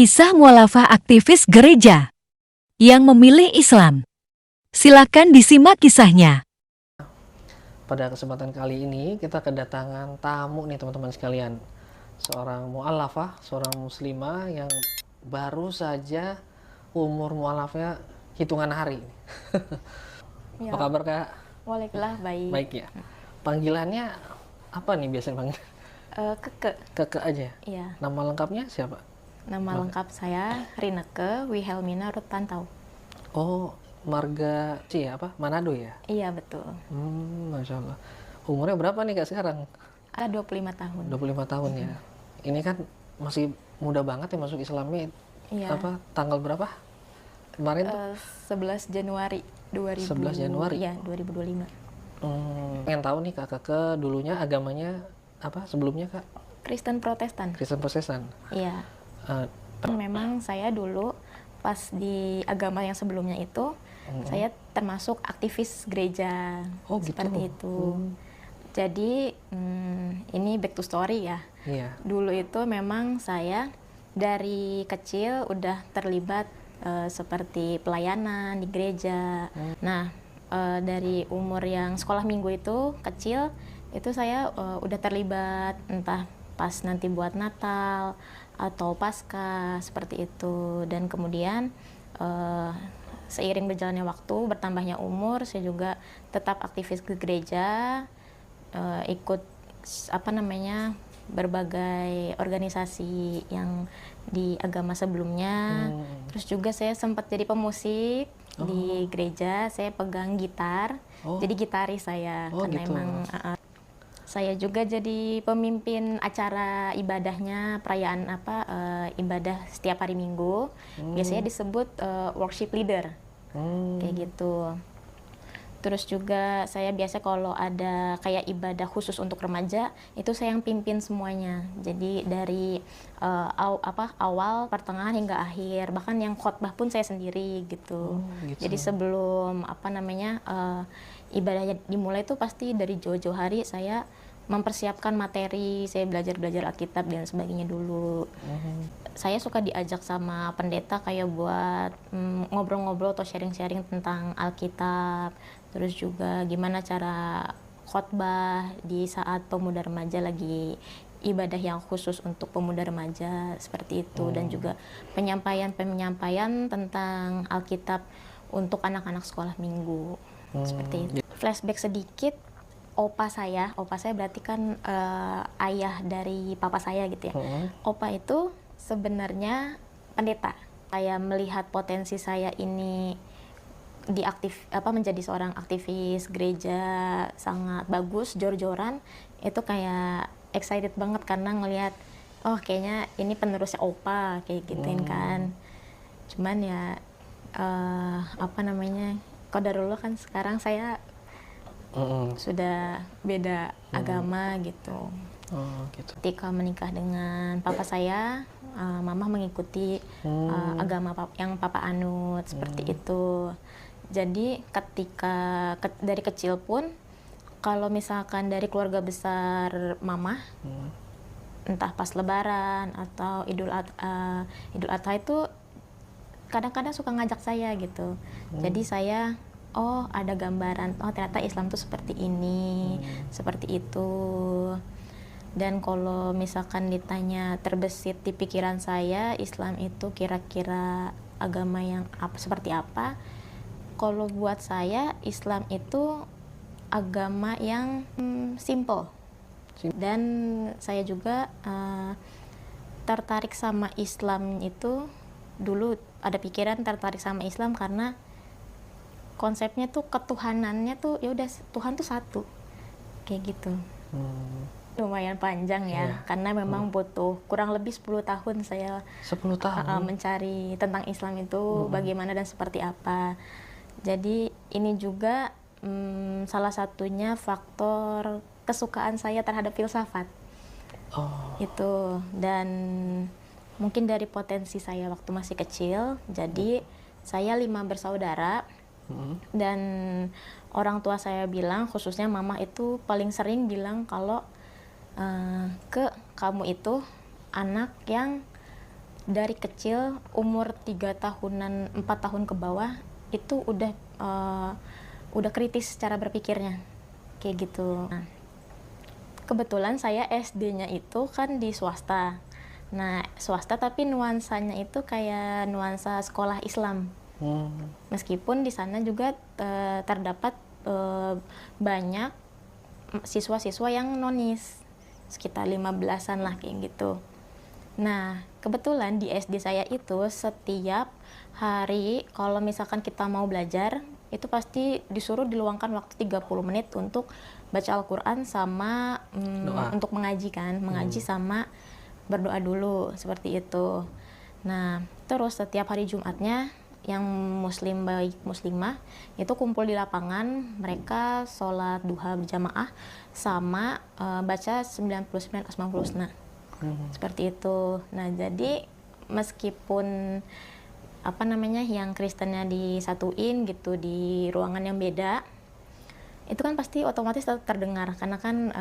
kisah mualafah aktivis gereja yang memilih Islam. Silakan disimak kisahnya. Pada kesempatan kali ini kita kedatangan tamu nih teman-teman sekalian. Seorang mu'alafah, seorang muslimah yang baru saja umur mu'alafnya hitungan hari. Ya. Apa kabar Kak? Waalaikumsalam, baik. Baik ya. Panggilannya apa nih biasanya panggil? Keke. Keke aja. Iya. Nama lengkapnya siapa? Nama lengkap saya Rineke Wilhelmina Ruth Pantau. Oh, marga apa? Manado ya? Iya, betul. Masya Allah. Umurnya berapa nih Kak sekarang? Ada 25 tahun. 25 tahun ya. Ini kan masih muda banget ya masuk Islamnya. Iya. Apa tanggal berapa? Kemarin tuh? 11 Januari 11 Januari. Iya, 2025. Pengen tahu nih Kak, Keke dulunya agamanya apa sebelumnya Kak? Kristen Protestan. Kristen Protestan. Iya. Memang saya dulu pas di agama yang sebelumnya itu saya termasuk aktivis gereja. Oh, gitu. Seperti itu. Jadi ini back to story ya. Iya. Dulu itu memang saya dari kecil udah terlibat seperti pelayanan di gereja. Nah, dari umur yang sekolah minggu itu kecil, itu saya udah terlibat entah pas nanti buat Natal atau Paskah seperti itu. Dan kemudian seiring berjalannya waktu, bertambahnya umur, saya juga tetap aktivis ke gereja, ikut berbagai organisasi yang di agama sebelumnya. Terus juga saya sempat jadi pemusik di gereja. Saya pegang gitar, jadi gitaris saya. Karena gitu. emang saya juga jadi pemimpin acara ibadahnya, perayaan ibadah setiap hari Minggu. Biasanya disebut worship leader, kayak gitu. Terus juga saya biasa kalau ada kayak ibadah khusus untuk remaja, itu saya yang pimpin semuanya. Jadi dari awal, pertengahan hingga akhir. Bahkan yang khotbah pun saya sendiri gitu. Gitu. Jadi sebelum ibadahnya dimulai itu pasti dari jauh-jauh hari saya mempersiapkan materi, saya belajar Alkitab dan sebagainya dulu. Saya suka diajak sama pendeta kayak buat ngobrol-ngobrol atau sharing-sharing tentang Alkitab. Terus juga gimana cara khotbah di saat pemuda remaja lagi ibadah yang khusus untuk pemuda remaja seperti itu. Dan juga penyampaian tentang Alkitab untuk anak-anak sekolah minggu seperti itu. Flashback sedikit, opa saya berarti kan ayah dari papa saya gitu ya. Opa itu sebenarnya pendeta. Saya melihat potensi saya ini menjadi seorang aktivis gereja sangat bagus, jor-joran, itu kayak excited banget karena ngelihat kayaknya ini penerusnya opa kayak gituin kan. Cuman ya qadarullah kan sekarang saya sudah beda agama gitu. Gitu. Ketika menikah dengan papa saya, mama mengikuti agama yang papa anut seperti itu. Jadi ketika dari kecil pun, kalau misalkan dari keluarga besar mama, entah pas lebaran atau Idul Adha itu kadang-kadang suka ngajak saya gitu. Jadi saya ada gambaran, ternyata Islam tuh seperti ini, seperti itu. Dan kalau misalkan ditanya terbesit di pikiran saya, Islam itu kira-kira agama yang seperti apa? Kalau buat saya, Islam itu agama yang simple. Dan saya juga tertarik sama Islam itu, dulu ada pikiran tertarik sama Islam karena konsepnya tuh ketuhanannya tuh ya udah Tuhan tuh satu, kayak gitu. Lumayan panjang ya, karena memang butuh kurang lebih 10 tahun saya 10 tahun mencari tentang Islam itu bagaimana dan seperti apa. Jadi ini juga salah satunya faktor kesukaan saya terhadap filsafat. Itu, dan mungkin dari potensi saya waktu masih kecil, jadi saya 5 bersaudara. Dan orang tua saya bilang, khususnya mama itu paling sering bilang kalau kamu itu anak yang dari kecil umur 3 tahunan 4 tahun ke bawah itu udah kritis cara berpikirnya kayak gitu. Nah, kebetulan saya SD-nya itu kan di swasta. Nah, swasta tapi nuansanya itu kayak nuansa sekolah Islam. Meskipun di sana juga terdapat banyak siswa-siswa yang nonis, sekitar 15-an lah kayak gitu. Nah, kebetulan di SD saya itu setiap hari kalau misalkan kita mau belajar, itu pasti disuruh diluangkan waktu 30 menit untuk baca Al-Quran sama untuk mengaji kan, mengaji sama berdoa dulu, seperti itu. Nah, terus setiap hari Jumatnya yang muslim baik muslimah itu kumpul di lapangan, mereka sholat duha berjamaah sama baca 99 Asmaul Husna. Seperti itu. Nah, jadi meskipun yang Kristennya disatuin gitu di ruangan yang beda, itu kan pasti otomatis terdengar karena kan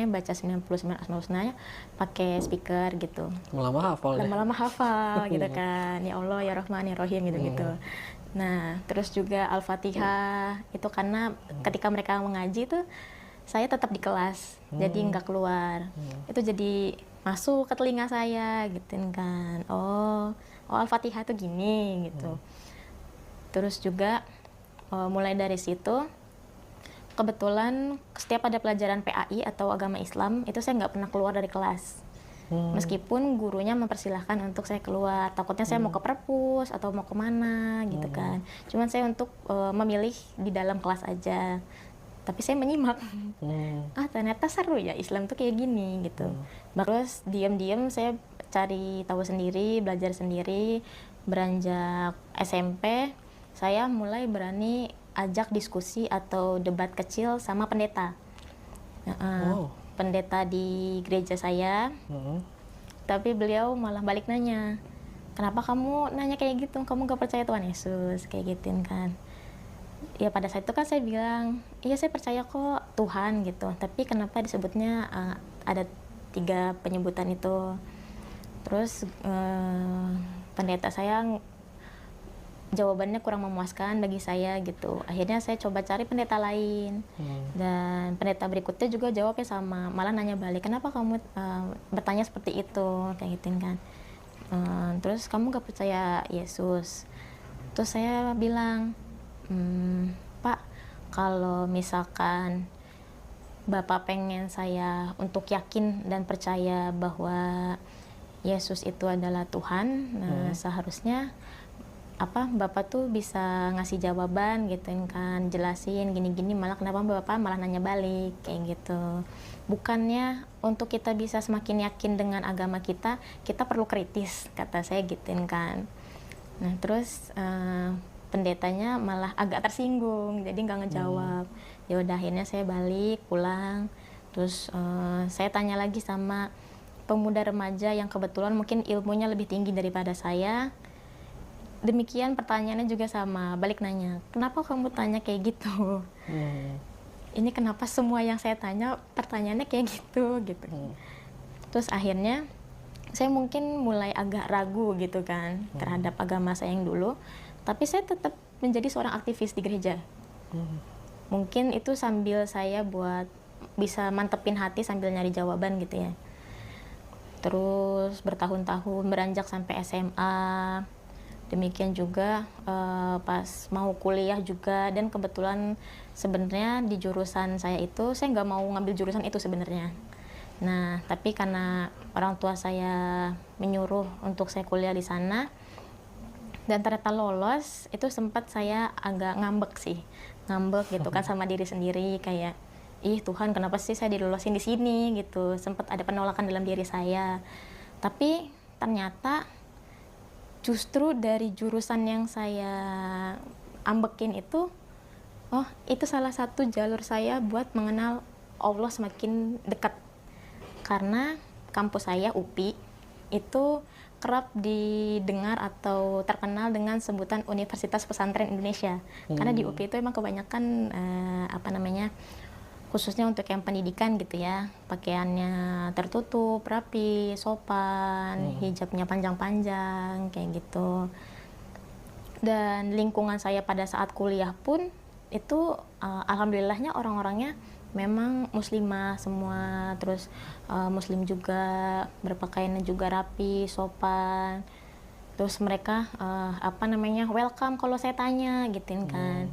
baca 99 Asmaul Husna pakai speaker gitu. Lama-lama hafal gitu kan. Ya Allah ya Rahman ya Rahim gitu. Nah, terus juga Al-Fatihah itu karena ketika mereka mengaji tuh saya tetap di kelas, jadi nggak keluar. Itu jadi masuk ke telinga saya gitu kan. Oh Al-Fatihah tuh gini gitu. Terus juga mulai dari situ kebetulan setiap ada pelajaran PAI atau agama Islam itu saya nggak pernah keluar dari kelas. Meskipun gurunya mempersilahkan untuk saya keluar, takutnya saya mau ke perpus atau mau kemana gitu kan. Cuman saya untuk memilih di dalam kelas aja. Tapi saya menyimak, ternyata seru ya Islam tuh kayak gini gitu. Terus diam-diam saya cari tahu sendiri, belajar sendiri. Beranjak SMP, saya mulai berani ajak diskusi atau debat kecil sama pendeta. Pendeta di gereja saya. Tapi beliau malah balik nanya, kenapa kamu nanya kayak gitu? Kamu gak percaya Tuhan Yesus? Kayak gituin kan. Ya pada saat itu kan saya bilang, iya saya percaya kok Tuhan gitu, tapi kenapa disebutnya ada 3 penyebutan itu. Terus pendeta saya jawabannya kurang memuaskan bagi saya gitu. Akhirnya saya coba cari pendeta lain. Dan pendeta berikutnya juga jawabnya sama, malah nanya balik, kenapa kamu bertanya seperti itu, kayak gituin kan. Terus kamu gak percaya Yesus? Terus saya bilang, Pak, kalau misalkan Bapak pengen saya untuk yakin dan percaya bahwa Yesus itu adalah Tuhan, nah seharusnya Bapak tuh bisa ngasih jawaban gitu kan, jelasin gini-gini, malah kenapa Bapak malah nanya balik kayak gitu. Bukannya untuk kita bisa semakin yakin dengan agama kita perlu kritis, kata saya gituin kan. Nah terus pendetanya malah agak tersinggung, jadi nggak ngejawab. Ya udah akhirnya saya balik pulang. Terus saya tanya lagi sama pemuda remaja yang kebetulan mungkin ilmunya lebih tinggi daripada saya. Demikian pertanyaannya juga sama, balik nanya, kenapa kamu tanya kayak gitu? Ini kenapa semua yang saya tanya pertanyaannya kayak gitu. Terus akhirnya saya mungkin mulai agak ragu gitu kan terhadap agama saya yang dulu. Tapi saya tetap menjadi seorang aktivis di gereja. Mungkin itu sambil saya buat bisa mantepin hati sambil nyari jawaban gitu ya. Terus bertahun-tahun beranjak sampai SMA. Demikian juga pas mau kuliah juga. Dan kebetulan sebenarnya di jurusan saya itu, saya nggak mau ngambil jurusan itu sebenarnya. Nah, tapi karena orang tua saya menyuruh untuk saya kuliah di sana, dan ternyata lolos, itu sempat saya agak ngambek gitu kan sama diri sendiri, kayak ih Tuhan kenapa sih saya dilolosin di sini gitu. Sempat ada penolakan dalam diri saya. Tapi ternyata justru dari jurusan yang saya ambekin itu, itu salah satu jalur saya buat mengenal Allah semakin dekat. Karena kampus saya UPI itu kerap didengar atau terkenal dengan sebutan Universitas Pesantren Indonesia. Karena di UPI itu emang kebanyakan khususnya untuk yang pendidikan gitu ya, pakaiannya tertutup, rapi, sopan, hijabnya panjang-panjang kayak gitu. Dan lingkungan saya pada saat kuliah pun itu alhamdulillahnya orang-orangnya memang muslimah semua, terus muslim juga, berpakaiannya juga rapi, sopan. Terus mereka welcome kalau saya tanya gitu kan.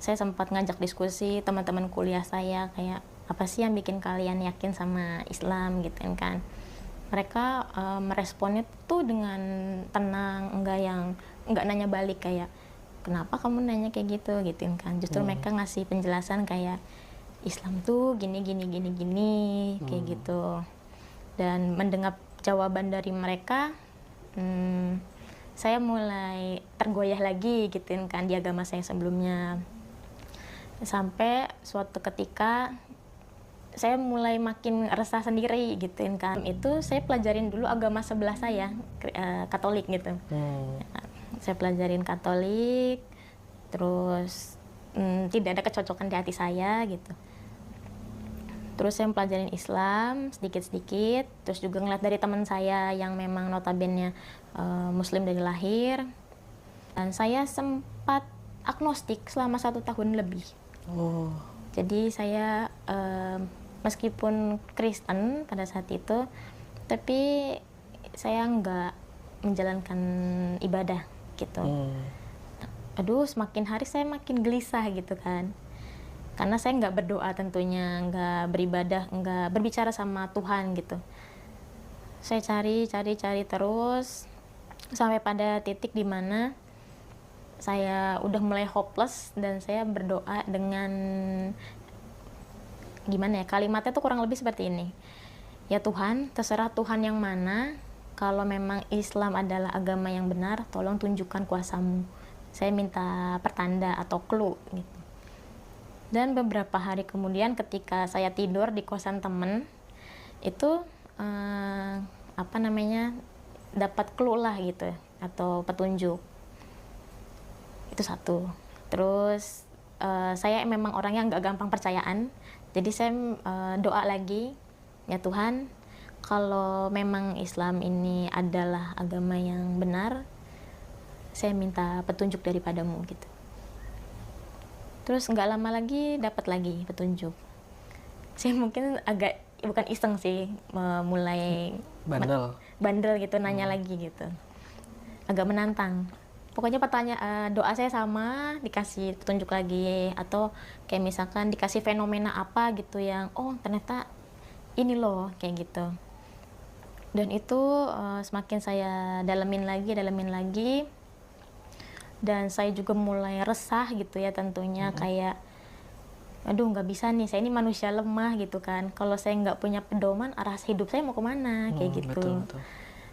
Saya sempat ngajak diskusi teman-teman kuliah saya kayak apa sih yang bikin kalian yakin sama Islam gitu kan. Mereka meresponnya tuh dengan tenang, enggak nanya balik kayak kenapa kamu nanya kayak gitu kan. Justru mereka ngasih penjelasan kayak Islam tuh gini kayak gitu. Dan mendengar jawaban dari mereka, saya mulai tergoyah lagi gitu kan di agama saya sebelumnya. Sampai suatu ketika saya mulai makin resah sendiri gitu kan. Itu saya pelajarin dulu agama sebelah saya, Katolik gitu. Saya pelajarin Katolik, terus tidak ada kecocokan di hati saya gitu. Terus saya pelajarin Islam sedikit-sedikit, terus juga ngeliat dari teman saya yang memang notabene Muslim dari lahir. Dan saya sempat agnostik selama 1 tahun lebih. Jadi saya meskipun Kristen pada saat itu, tapi saya nggak menjalankan ibadah gitu. Aduh, semakin hari saya makin gelisah gitu kan. Karena saya nggak berdoa tentunya, nggak beribadah, nggak berbicara sama Tuhan gitu. Saya cari terus, sampai pada titik dimana saya udah mulai hopeless dan saya berdoa dengan gimana ya, kalimatnya tuh kurang lebih seperti ini. Ya Tuhan, terserah Tuhan yang mana, kalau memang Islam adalah agama yang benar, tolong tunjukkan kuasamu. Saya minta pertanda atau clue gitu. Dan beberapa hari kemudian ketika saya tidur di kosan temen, itu dapat clue lah gitu, atau petunjuk. Itu satu. Terus saya memang orang yang nggak gampang percayaan, jadi saya doa lagi, ya Tuhan, kalau memang Islam ini adalah agama yang benar, saya minta petunjuk daripadamu gitu. Terus nggak lama lagi dapat lagi petunjuk. Saya mungkin agak bukan iseng sih, mulai bandel gitu, nanya lagi gitu, agak menantang. Pokoknya doa saya sama, dikasih petunjuk lagi, atau kayak misalkan dikasih fenomena apa gitu yang ternyata ini loh kayak gitu. Dan itu semakin saya dalemin lagi, dan saya juga mulai resah gitu ya tentunya. Kayak aduh, nggak bisa nih, saya ini manusia lemah gitu kan, kalau saya nggak punya pedoman arah hidup saya mau kemana kayak gitu. Betul.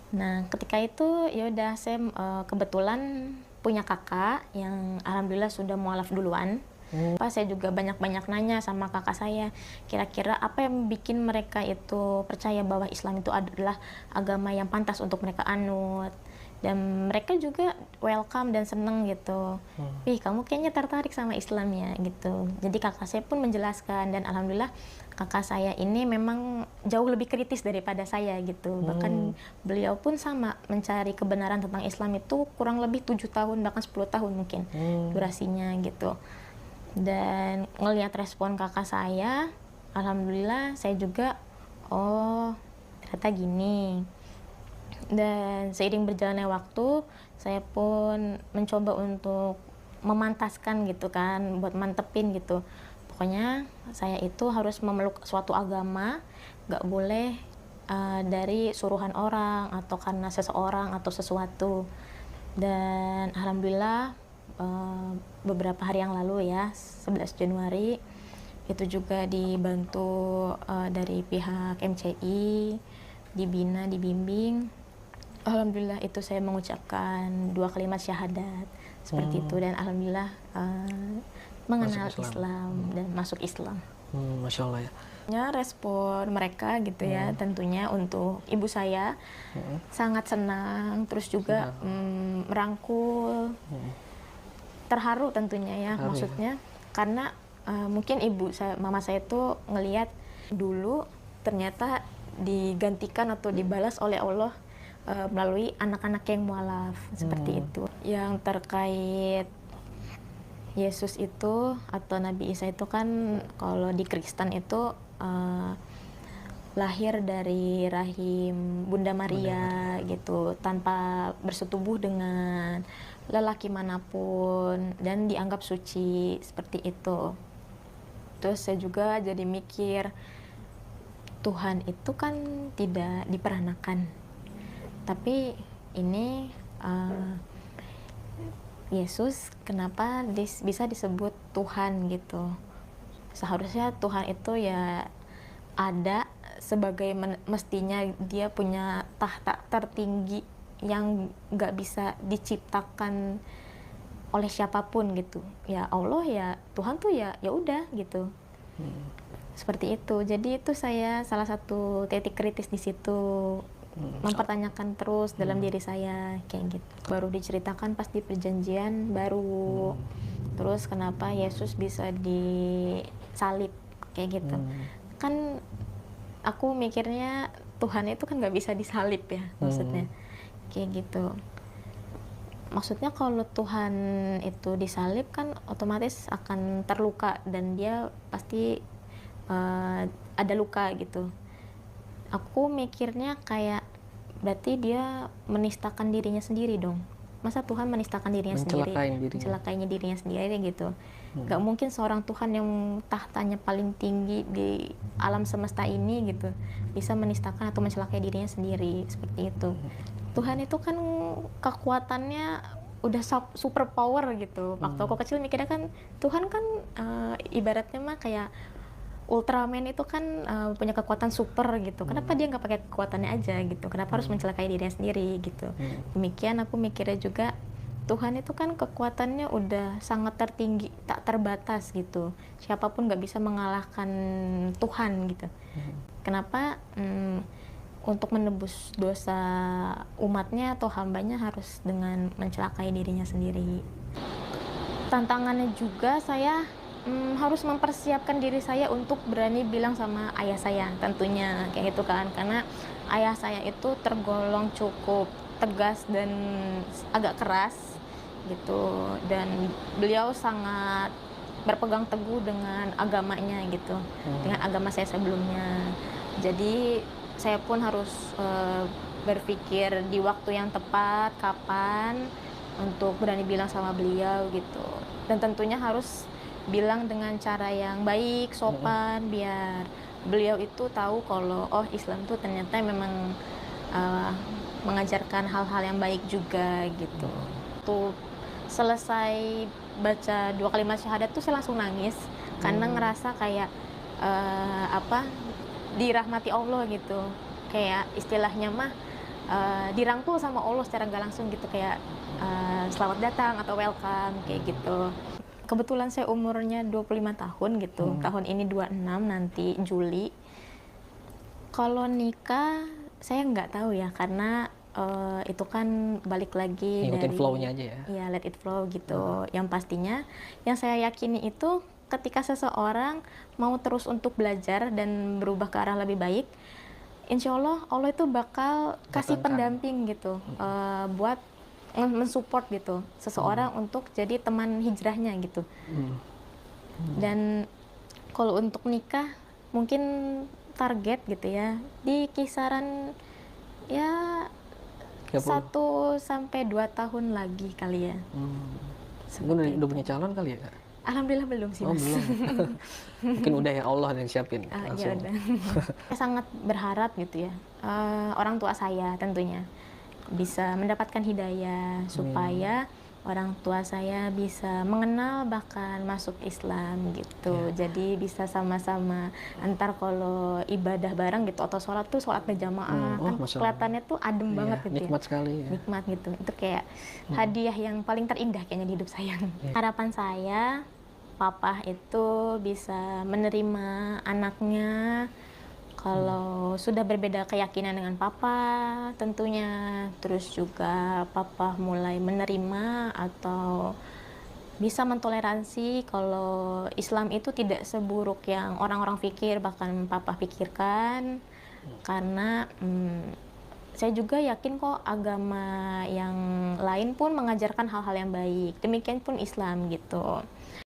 Nah, ketika itu ya udah saya kebetulan punya kakak yang alhamdulillah sudah mualaf duluan. Saya juga banyak-banyak nanya sama kakak saya, kira-kira apa yang bikin mereka itu percaya bahwa Islam itu adalah agama yang pantas untuk mereka anut. Dan mereka juga welcome dan seneng gitu. Kamu kayaknya tertarik sama Islam ya gitu. Jadi kakak saya pun menjelaskan, dan alhamdulillah kakak saya ini memang jauh lebih kritis daripada saya gitu. Bahkan beliau pun sama mencari kebenaran tentang Islam itu kurang lebih 7 tahun bahkan 10 tahun mungkin durasinya gitu. Dan ngelihat respon kakak saya, alhamdulillah saya juga ternyata gini. Dan seiring berjalannya waktu, saya pun mencoba untuk memantaskan gitu kan, buat mantepin gitu. Pokoknya saya itu harus memeluk suatu agama, gak boleh dari suruhan orang atau karena seseorang atau sesuatu. Dan alhamdulillah beberapa hari yang lalu ya, 11 Januari, itu juga dibantu dari pihak MCI, dibina, dibimbing. Alhamdulillah itu saya mengucapkan 2 kalimat syahadat seperti itu, dan alhamdulillah mengenal Islam dan masuk Islam. Masya Allah ya. Ya, respon mereka gitu ya, tentunya untuk ibu saya sangat senang, terus juga merangkul, terharu tentunya ya, maksudnya karena mungkin mama saya tuh ngelihat dulu ternyata digantikan atau dibalas oleh Allah melalui anak-anak yang mualaf seperti itu. Yang terkait Yesus itu atau Nabi Isa itu kan kalau di Kristen itu lahir dari rahim Bunda Maria gitu, tanpa bersetubuh dengan lelaki manapun dan dianggap suci seperti itu. Terus saya juga jadi mikir, Tuhan itu kan tidak diperanakan, tapi ini Yesus kenapa bisa disebut Tuhan gitu. Seharusnya Tuhan itu ya ada sebagai mestinya dia punya tahta tertinggi yang nggak bisa diciptakan oleh siapapun gitu. Ya Allah ya Tuhan tuh ya udah gitu. Seperti itu. Jadi itu saya salah satu titik kritis di situ, mempertanyakan terus dalam diri saya kayak gitu. Baru diceritakan pas di perjanjian baru. Terus kenapa Yesus bisa disalib kayak gitu. Kan aku mikirnya Tuhan itu kan nggak bisa disalib ya, maksudnya kayak gitu. Maksudnya kalau Tuhan itu disalib kan otomatis akan terluka dan dia pasti ada luka gitu. Aku mikirnya kayak berarti dia menistakan dirinya sendiri dong. Masa Tuhan menistakan dirinya sendiri, mencelakainya dirinya sendiri gitu. Gak mungkin seorang Tuhan yang tahtanya paling tinggi di alam semesta ini gitu bisa menistakan atau mencelakai dirinya sendiri seperti itu. Tuhan itu kan kekuatannya udah super power gitu. Waktu aku kecil mikirnya kan Tuhan kan ibaratnya mah kayak Ultraman itu kan punya kekuatan super gitu. Kenapa dia nggak pakai kekuatannya aja gitu? Kenapa harus mencelakai dirinya sendiri gitu? Demikian aku mikirnya juga Tuhan itu kan kekuatannya udah sangat tertinggi, tak terbatas gitu. Siapapun nggak bisa mengalahkan Tuhan gitu. Kenapa untuk menebus dosa umatnya atau hambanya harus dengan mencelakai dirinya sendiri? Tantangannya juga saya harus mempersiapkan diri saya untuk berani bilang sama ayah saya tentunya kayak gitu kan, karena ayah saya itu tergolong cukup tegas dan agak keras gitu, dan beliau sangat berpegang teguh dengan agamanya gitu, dengan agama saya sebelumnya. Jadi saya pun harus berpikir di waktu yang tepat kapan untuk berani bilang sama beliau gitu, dan tentunya harus bilang dengan cara yang baik, sopan, biar beliau itu tahu kalau oh Islam tuh ternyata memang mengajarkan hal-hal yang baik juga gitu. Tuh selesai baca 2 kalimat syahadat tuh saya langsung nangis karena ngerasa kayak dirahmati Allah gitu, kayak istilahnya mah dirangkul sama Allah secara nggak langsung gitu, kayak selamat datang atau welcome kayak gitu. Kebetulan saya umurnya 25 tahun gitu, tahun ini 26 nanti Juli. Kalau nikah saya nggak tahu ya, karena itu kan balik lagi ngikutin dari flow-nya aja ya. Iya, let it flow gitu. Yang pastinya yang saya yakini itu ketika seseorang mau terus untuk belajar dan berubah ke arah lebih baik, insya Allah Allah itu bakal kasih pendamping gitu, buat mensupport gitu seseorang untuk jadi teman hijrahnya gitu. Dan kalau untuk nikah mungkin target gitu ya di kisaran ya 1 sampai 2 tahun lagi kali ya. Udah punya calon kali ya Kak? Alhamdulillah belum sih Mas. Belum. Mungkin udah ya Allah yang siapin Ya langsung. udah. Saya sangat berharap gitu ya, orang tua saya tentunya bisa mendapatkan hidayah supaya orang tua saya bisa mengenal bahkan masuk Islam gitu. Jadi bisa sama-sama antar kalau ibadah bareng gitu atau sholat tuh sholat berjamaah kan kelihatannya tuh adem banget gitu nikmat ya. sekali ya. Nikmat gitu. Itu kayak hadiah yang paling terindah kayaknya di hidup saya. Harapan saya papa itu bisa menerima anaknya kalau sudah berbeda keyakinan dengan papa tentunya, terus juga papa mulai menerima atau bisa mentoleransi kalau Islam itu tidak seburuk yang orang-orang pikir, bahkan papa pikirkan. Karena saya juga yakin kok agama yang lain pun mengajarkan hal-hal yang baik. Demikian pun Islam gitu.